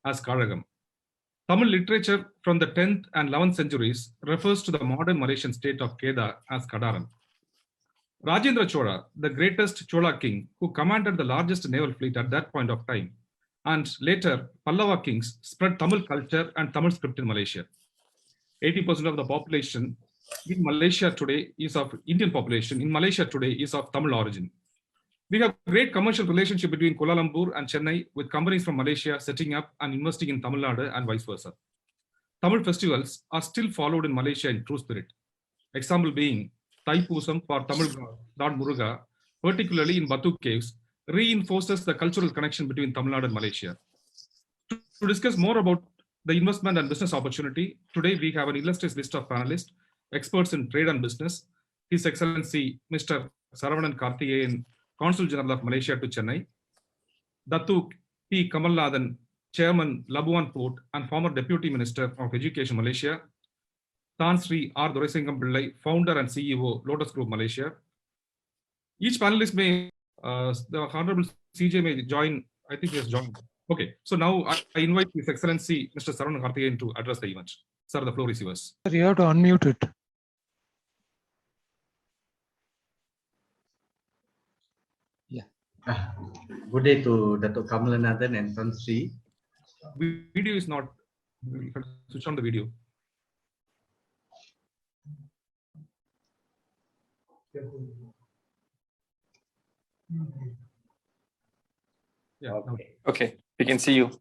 as Kazhagam. Tamil literature from the 10th and 11th centuries refers to the modern Malaysian state of Kedah as Kadaran. Rajendra Chola, the greatest Chola king who commanded the largest naval fleet at that point of time, and later Pallava kings spread Tamil culture and Tamil script in Malaysia. 80% of the population in Malaysia today is of Indian population in Malaysia today is of Tamil origin. We have great commercial relationship between Kuala Lumpur and Chennai with companies from Malaysia setting up and investing in Tamil Nadu and vice versa. Tamil festivals are still followed in Malaysia in true spirit. Example being Thaipusam for Tamil Lord Muruga, particularly in Batu caves, reinforces the cultural connection between Tamil Nadu and Malaysia. To discuss more about the investment and business opportunity, today we have an illustrious list of panelists, experts in trade and business, His Excellency Mr. Saravanan Karthikeyan, Consul General of Malaysia to Chennai, Datuk P Kamalanathan, Chairman Labuan Port and former Deputy Minister of Education Malaysia, Tan Sri R. Doraisingam Pillai, Founder and CEO Lotus Group Malaysia. Each panelist may, the Honorable CJ may join, I think he has joined. Okay, so now I invite His Excellency Mr. Saravanan Karthikeyan to address the event. Sir, the floor is yours. You have to unmute it. Yeah. Good day to Datuk Kamalanathan and Tan Sri. Video is not, switch on the video. Yeah. Okay, we can see you.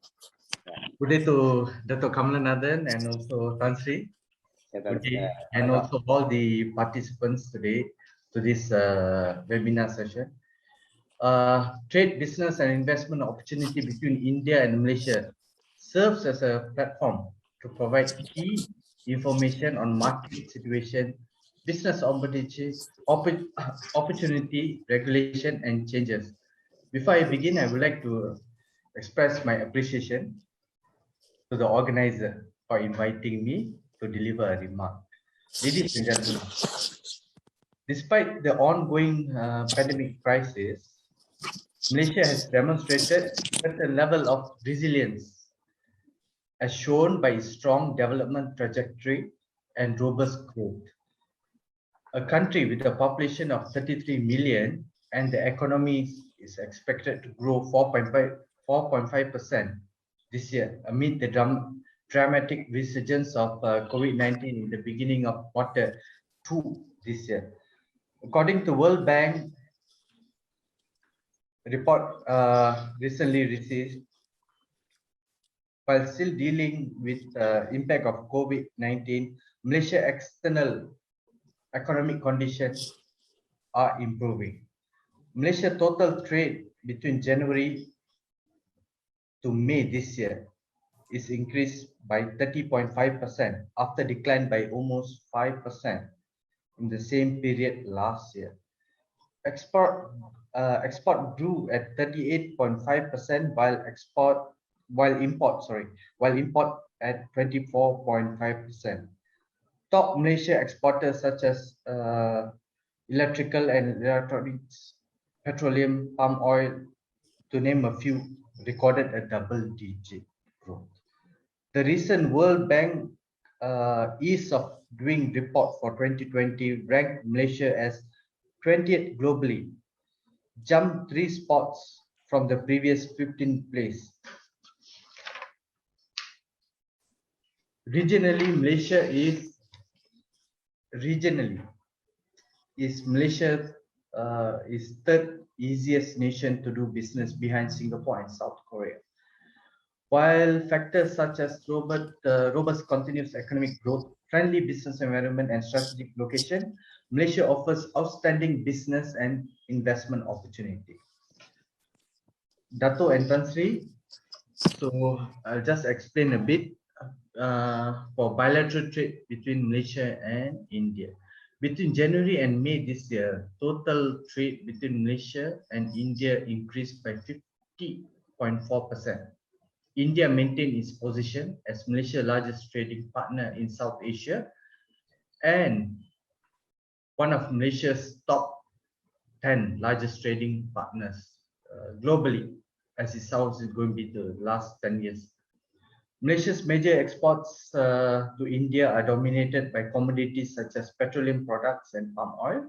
Good day to Datuk Kamalanathan and also Tan Sri. Good day, and also all the participants today to this webinar session. Trade, business and investment opportunity between India and Malaysia serves as a platform to provide key information on market situation, business opportunity, regulation and changes. Before I begin, I would like to express my appreciation to the organizer for inviting me to deliver a remark. Ladies and gentlemen, despite the ongoing pandemic crisis, Malaysia has demonstrated a level of resilience as shown by its strong development trajectory and robust growth. A country with a population of 33 million and the economy is expected to grow 4.5% this year amid the dramatic resurgence of COVID-19 in the beginning of Q2 this year. According to World Bank report recently received, while still dealing with the impact of COVID-19, Malaysia external economic conditions are improving. Malaysia total trade between January to May this year is increased by 30.5% after decline by almost 5% in the same period last year. Export grew at 38.5% while import at 24.5%. Top Malaysia exporters such as electrical and electronics, petroleum, palm oil, to name a few, recorded a double-digit growth. The recent World Bank Ease of Doing report for 2020 ranked Malaysia as 20th globally, jumped 3 spots from the previous 15th place. Regionally, Malaysia is third easiest nation to do business behind Singapore and South Korea. While factors such as robust continuous economic growth, friendly business environment and strategic location, Malaysia offers outstanding business and investment opportunity. Dato and Tan Sri, so I'll just explain a bit for bilateral trade between Malaysia and India. Between January and May this year, total trade between Malaysia and India increased by 50.4%. India maintained its position as Malaysia's largest trading partner in South Asia and one of Malaysia's top 10 largest trading partners globally, as it sounds is going to be the last 10 years. Malaysia's major exports to India are dominated by commodities such as petroleum products and palm oil,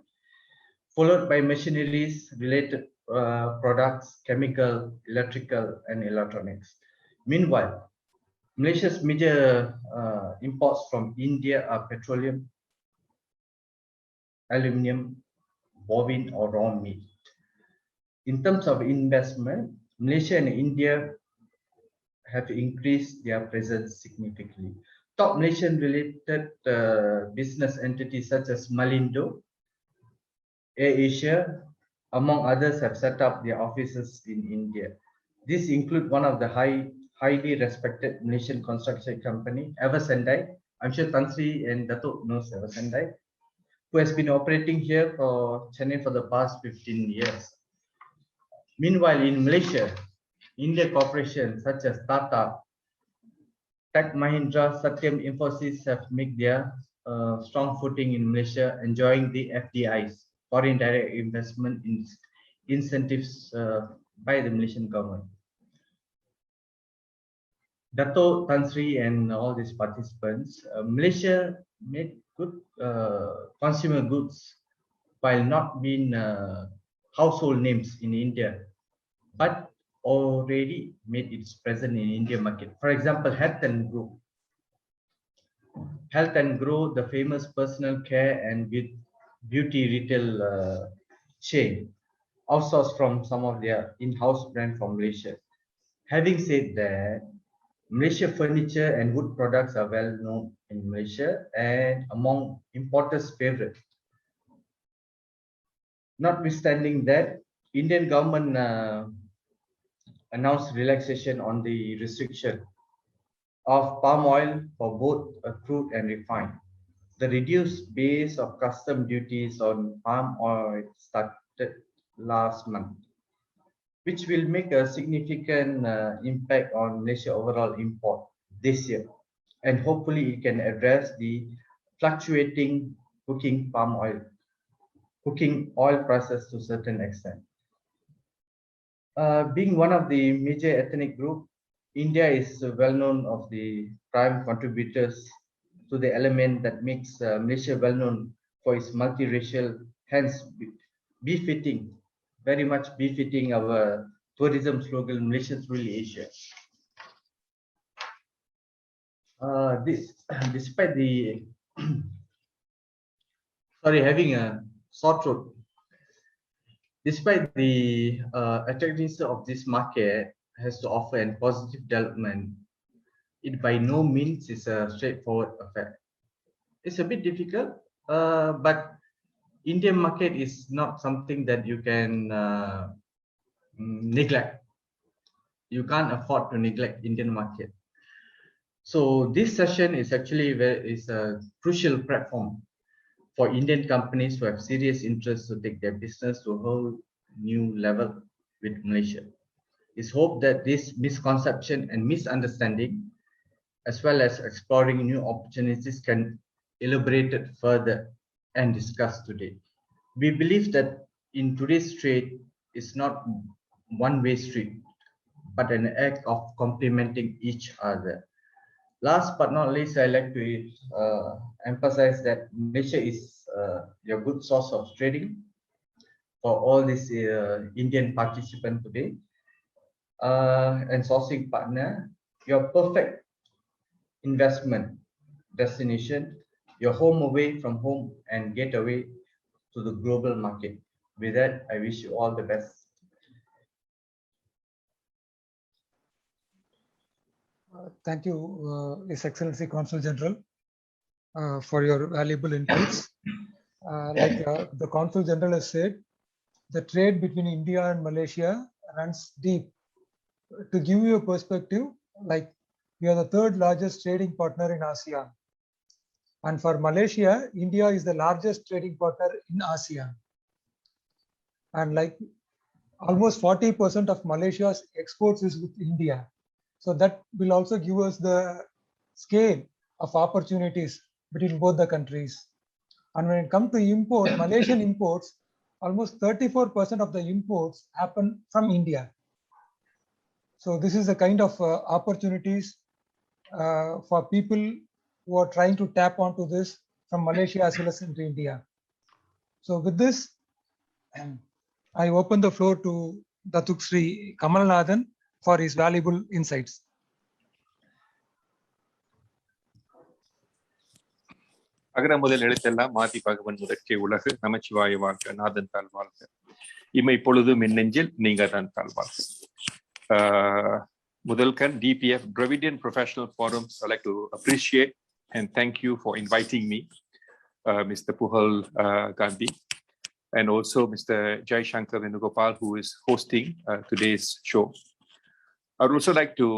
followed by machineries related products, chemical, electrical, and electronics. Meanwhile, Malaysia's major imports from India are petroleum, aluminium, bovine or raw meat. In terms of investment, Malaysia and India have increased their presence significantly. Top Malaysian-related business entities such as Malindo, AirAsia, among others, have set up their offices in India. These include one of the highly respected Malaysian construction company, Eversendai. I'm sure Tan Sri and Datuk knows Eversendai, who has been operating here for Chennai for the past 15 years. Meanwhile, in Malaysia, India corporations such as Tata, Tech Mahindra, Satyam, Infosys have made their strong footing in Malaysia, enjoying the FDIs, foreign direct investment incentives by the Malaysian government. Dato, Tan Sri and all these participants, Malaysia made good consumer goods while not being household names in India, but already made its presence in Indian market. For example, Health and Grow, the famous personal care and beauty retail chain, outsourced from some of their in-house brand from Malaysia. Having said that, Malaysia furniture and wood products are well known in Malaysia and among importers' favorite. Notwithstanding that, Indian government announced relaxation on the restriction of palm oil for both crude and refined. The reduced base of custom duties on palm oil started last month, which will make a significant impact on Malaysia overall import this year. And hopefully it can address the fluctuating cooking oil prices to a certain extent. Being one of the major ethnic group, India is well known of the prime contributors to the element that makes Malaysia well known for its multiracial, hence very much befitting our tourism slogan, Malaysians rule Asia. Despite the having a sore throat. Despite the attractiveness of this market has to offer a positive development, it by no means is a straightforward affair. It's a bit difficult, but Indian market is not something that you can neglect. You can't afford to neglect Indian market. So this session is actually a crucial platform for Indian companies who have serious interest to take their business to a whole new level with Malaysia. It's hoped that this misconception and misunderstanding, as well as exploring new opportunities, can elaborate it further and discussed today. We believe that in today's trade, it's not one-way street, but an act of complementing each other. Last but not least, I like to emphasize that Malaysia is your good source of trading for all these Indian participants today and sourcing partner, your perfect investment destination, your home away from home and gateway to the global market. With that, I wish you all the best. Thank you, His Excellency Consul General, for your valuable inputs. The Consul General has said, the trade between India and Malaysia runs deep. To give you a perspective, we are the third largest trading partner in ASEAN. And for Malaysia, India is the largest trading partner in ASEAN. And almost 40% of Malaysia's exports is with India. So that will also give us the scale of opportunities between both the countries. And when it comes to import, Malaysian imports, almost 34% of the imports happen from India. So this is the kind of opportunities for people who are trying to tap onto this from Malaysia as well as into India. So with this, I open the floor to Datuk P Kamalanathan for his valuable insights. அகர முதல் எழுத்தெல்லாம் மாதி பகவன் முதற்கே உலகு நமச்சிவாய வாழ்க நாதன் தாழ் வாழ்க இமை பொழுதும் என் நெஞ்சில் நீங்க தான் தாழ் வாழ்க. Mudalkan DPF Dravidian Professionals Forum, I'd like to appreciate and thank you for inviting me, Mr. Puhal Gandhi, and also Mr. Jai Shankar Venugopal, who is hosting today's show. I would also like to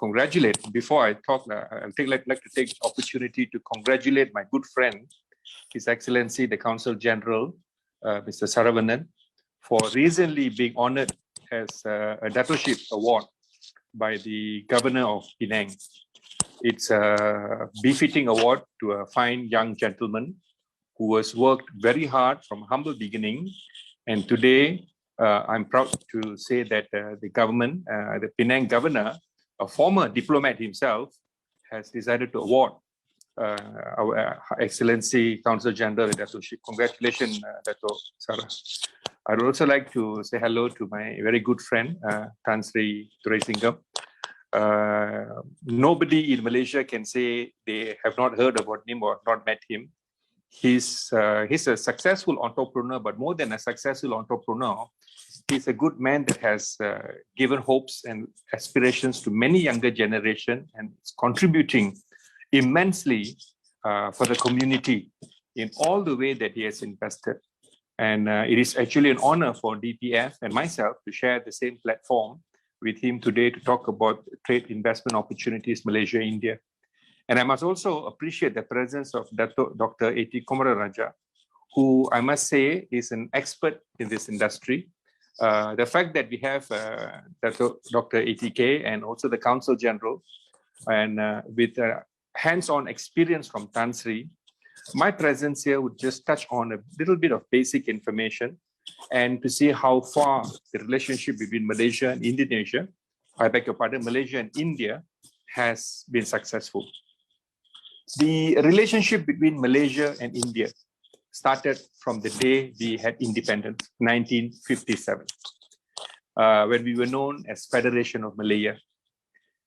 congratulate, before I talk, I'd like to take the opportunity to congratulate my good friend, His Excellency, the Consul General, Mr. Saravanan, for recently being honored as a Datukship Award by the Governor of Penang. It's a befitting award to a fine young gentleman who has worked very hard from humble beginning. And today, I'm proud to say that the government, the Penang Governor, a former diplomat himself, has decided to award our Excellency Consul General Datukship. Congratulations, Datuk Sarah. I'd also like to say hello to my very good friend, Tan Sri Thuraisingam. Nobody in Malaysia can say they have not heard about him or not met him. He's a successful entrepreneur, but more than a successful entrepreneur, he's a good man that has given hopes and aspirations to many younger generation and is contributing immensely for the community in all the way that he has invested. And it is actually an honor for DPF and myself to share the same platform with him today to talk about trade investment opportunities, Malaysia, India. And I must also appreciate the presence of Dr. A.T. Kamalanathan, who I must say is an expert in this industry. The fact that we have Dr. A.T.K. and also the Consul General and with hands-on experience from Tan Sri, my presence here would just touch on a little bit of basic information and to see how far the relationship between Malaysia and Indonesia, I beg your pardon, Malaysia and India has been successful. The relationship between Malaysia and India started from the day we had independence, 1957, when we were known as Federation of Malaya.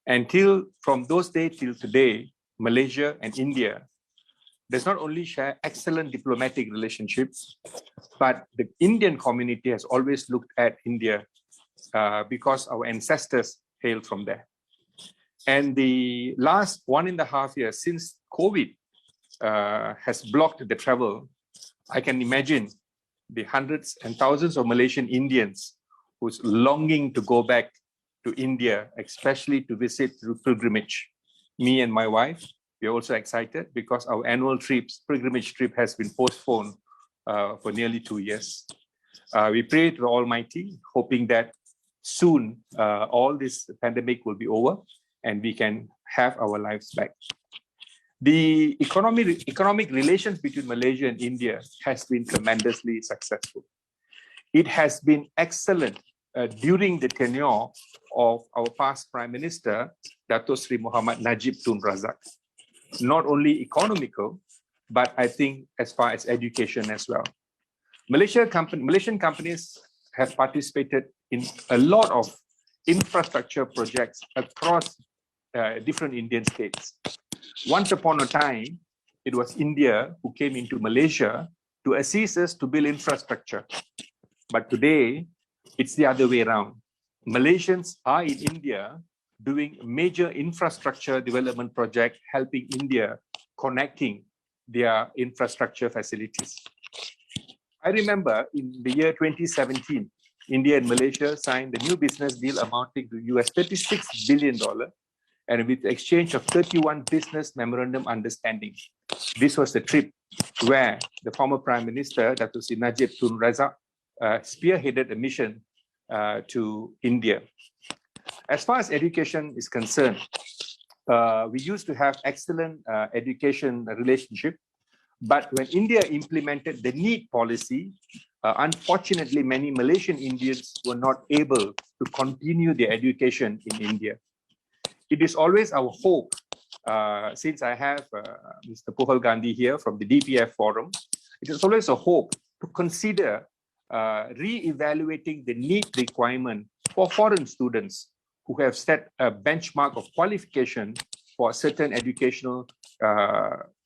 Until from those days till today, Malaysia and India does not only share excellent diplomatic relationships, but the Indian community has always looked at India because our ancestors hail from there. And the last 1.5 years since COVID has blocked the travel, I can imagine the hundreds and thousands of Malaysian Indians who's longing to go back to India, especially to visit through pilgrimage. Me and my wife, we're also excited because our annual pilgrimage trip has been postponed for nearly 2 years. We pray to the Almighty, hoping that soon all this pandemic will be over and we can have our lives back. The economic relations between Malaysia and India has been tremendously successful. It has been excellent during the tenure of our past Prime Minister, Datuk Sri Muhammad Najib Razak. Not only economical, but I think as far as education as well. Malaysian companies have participated in a lot of infrastructure projects across different Indian states. Once upon a time, it was India who came into Malaysia to assist us to build infrastructure. But today, it's the other way around. Malaysians are in India doing major infrastructure development project, helping India connecting their infrastructure facilities. I remember in the year 2017, India and Malaysia signed a new business deal amounting to US $36 billion and with the exchange of 31 business memorandum understanding. This was the trip where the former Prime Minister, Datuk Sri Najib Razak, spearheaded a mission to India. As far as education is concerned, we used to have excellent education relationship, but when India implemented the NEET policy, unfortunately, many Malaysian Indians were not able to continue their education in India. it is always our hope, since I have Mr. Puhal Gandhi here from the DPF Forum, it is always a hope to consider re-evaluating the need requirement for foreign students who have set a benchmark of qualification for certain educational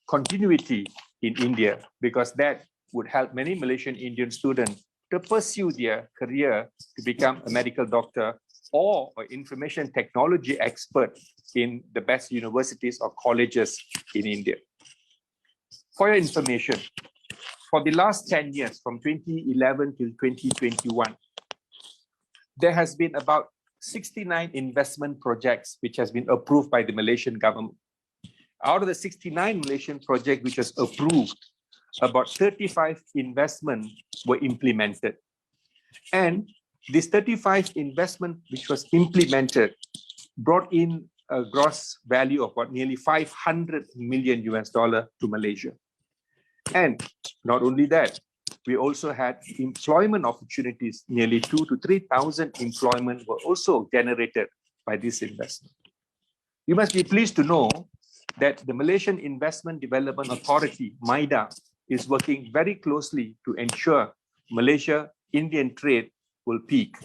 continuity in India, because that would help many Malaysian Indian students to pursue their career to become a medical doctor or an information technology expert in the best universities or colleges in India. For your information, for the last 10 years, from 2011 till 2021, there has been about 69 investment projects which has been approved by the Malaysian government. Out of the 69 Malaysian projects which was approved, about 35 investments were implemented. And this 35 investment which was implemented brought in a gross value of about nearly $500 million to Malaysia. And not only that, we also had employment opportunities. Nearly 2,000 to 3,000 employment were also generated by this investment. You must be pleased to know that the Malaysian Investment Development Authority, MIDA, is working very closely to ensure Malaysia-Indian trade will peak.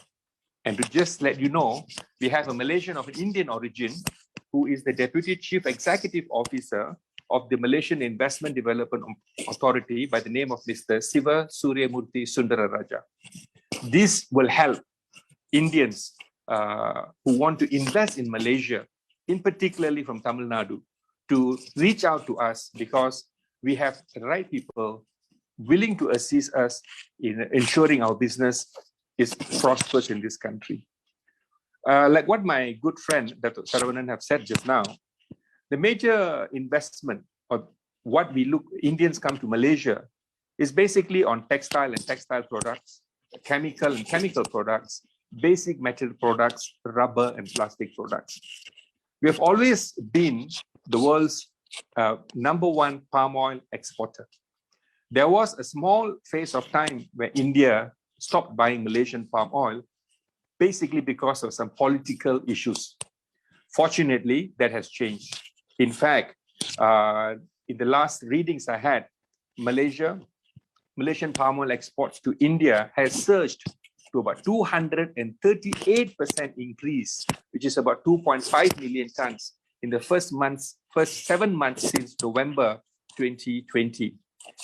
And to just let you know, we have a Malaysian of Indian origin who is the Deputy Chief Executive Officer of the Malaysian Investment Development Authority by the name of Mr. Siva Suryamurthy Sundararaja. This will help Indians who want to invest in Malaysia, in particularly from Tamil Nadu, to reach out to us, because we have the right people willing to assist us in ensuring our business is prosperous in this country. Like what my good friend Datuk Saravanan have said just now, the major investment, or what we look, Indians come to Malaysia, is basically on textile and textile products, chemical and chemical products, basic metal products, rubber and plastic products. We have always been the world's #1 palm oil exporter. There was a small phase of time where India stopped buying Malaysian palm oil, basically because of some political issues. Fortunately, that has changed. In fact, in the last readings I had, Malaysian palm oil exports to India has surged to about 238% increase, which is about 2.5 million tons in the first 7 months since November 2020.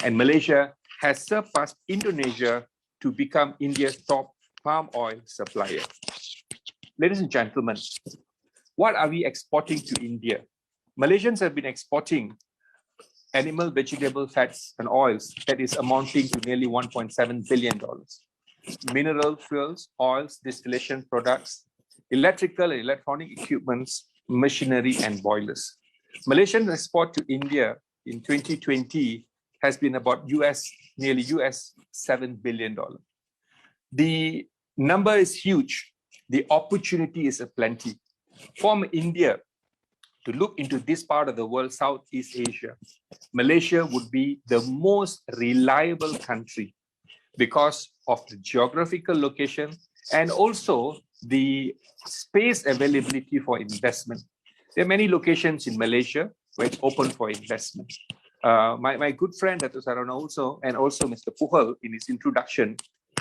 And Malaysia has surpassed Indonesia to become India's top palm oil supplier. Ladies and gentlemen, what are we exporting to India? Malaysians have been exporting animal, vegetable fats and oils that is amounting to nearly $1.7 billion. Mineral fuels, oils, distillation products, electrical and electronic equipments, machinery and boilers. Malaysian export to India in 2020 has been about nearly $7 billion. The number is huge. The opportunity is aplenty. From India to look into this part of the world, Southeast Asia, Malaysia would be the most reliable country because of the geographical location and also the space availability for investment. There are many locations in Malaysia where it's open for investment. My good friend Datuk Saravanan also, and also Mr. Puhal in his introduction,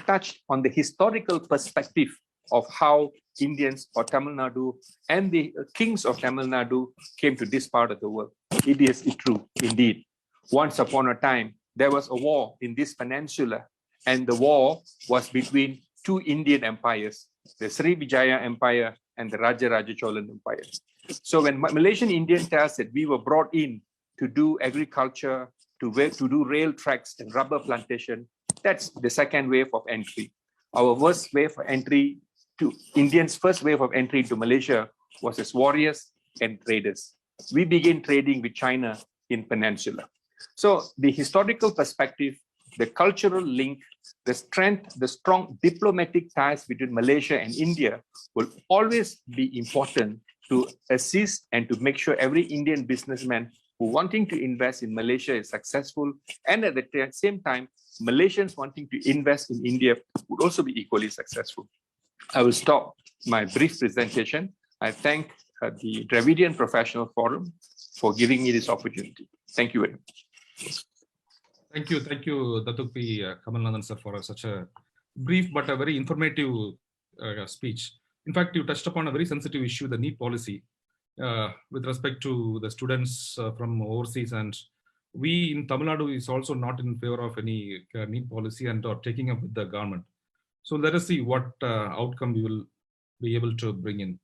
touched on the historical perspective of how Indians or Tamil Nadu and the kings of Tamil Nadu came to this part of the world. It is true, indeed. Once upon a time, there was a war in this peninsula, and the war was between two Indian empires, the Srivijaya Empire and the Rajaraja Cholan Empire. So when Malaysian Indian tells that we were brought in to do agriculture, to do rail tracks and rubber plantation, that's the second wave of entry. Our first wave of entry to Indians' first wave of entry to Malaysia was as warriors and traders. We began trading with China in Peninsula. So the historical perspective, the cultural link, the strength, the strong diplomatic ties between Malaysia and India will always be important to assist and to make sure every Indian businessman who wanting to invest in Malaysia is successful, and at the same time, Malaysians wanting to invest in India would also be equally successful. I will stop my brief presentation. I thank the Dravidian Professionals Forum for giving me this opportunity. Thank you very much. Thank you, Datuk P Kamalanathan sir, for such a brief but a very informative speech. In fact, you touched upon a very sensitive issue, the NEET policy, with respect to the students from overseas, and we in Tamil Nadu is also not in favor of any NEET policy and are taking up with the government. So let us see what outcome we will be able to bring in.